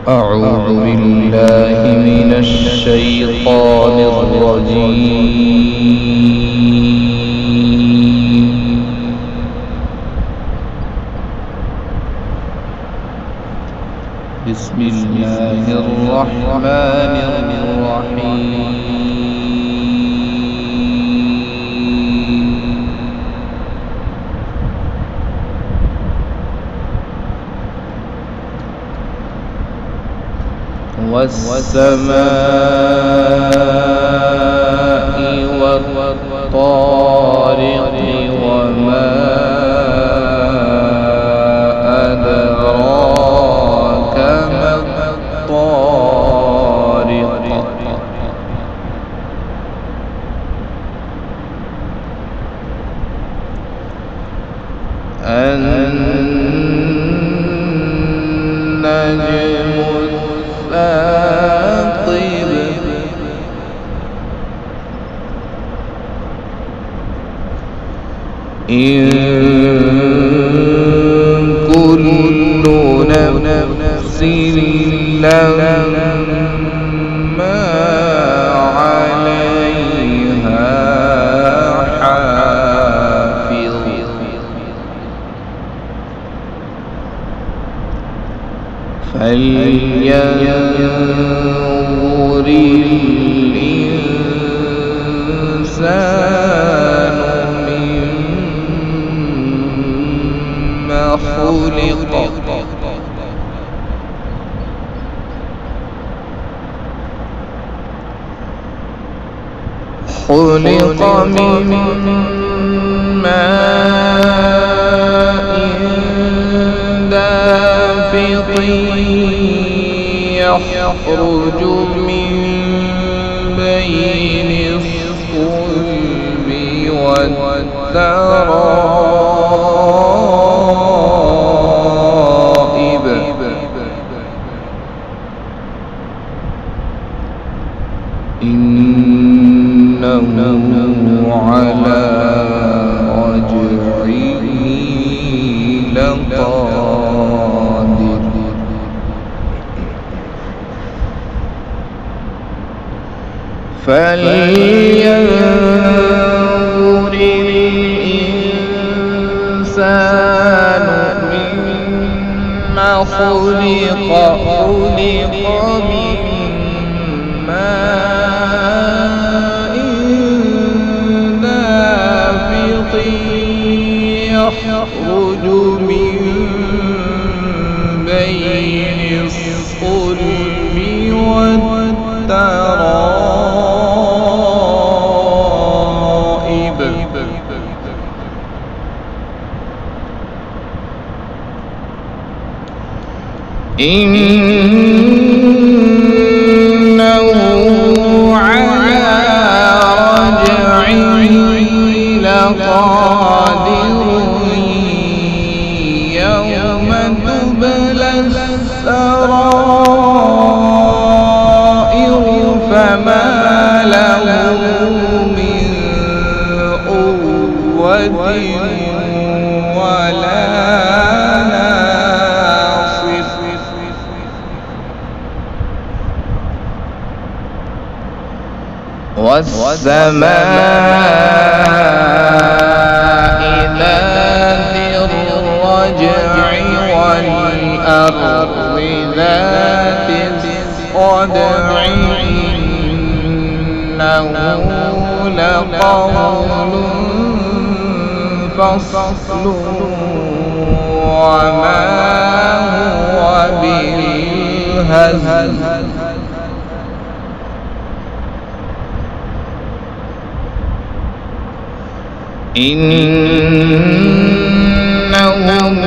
أعوذ بالله من الشيطان الرجيم. بسم الله الرحمن الرحيم. والسماء والطارق وما أدراك ما الطارق. النجم الثاقب. إن كل نفس لما عليها حافظ. فلينظر الإنسان مما خلق. خلق من ماء دافق يخرج من بين الصلب والترائب. إنه على رجعه لقادر. فلينظر الإنسان مما خلق. خلق من ماء دافق يخرج من بين الصلب والترائب. إنه على رجعه لقادر. يوم تبلى السرائر فما له من قوة ولا والسماء ذات الرجع والأرض ذات الصدع. إنه لقول فصل وما هو بالهزل. إنهم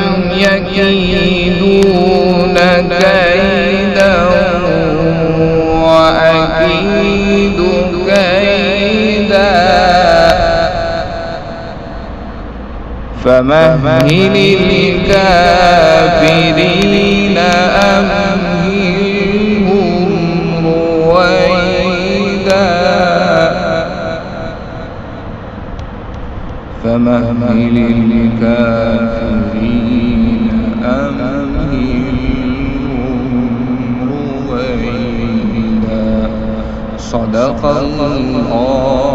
يكيدون كيدا وأكيد كيدا. فمهل الكافرين أمهلهم رويدا. فمهل الكافرين أمهلهم صدق الله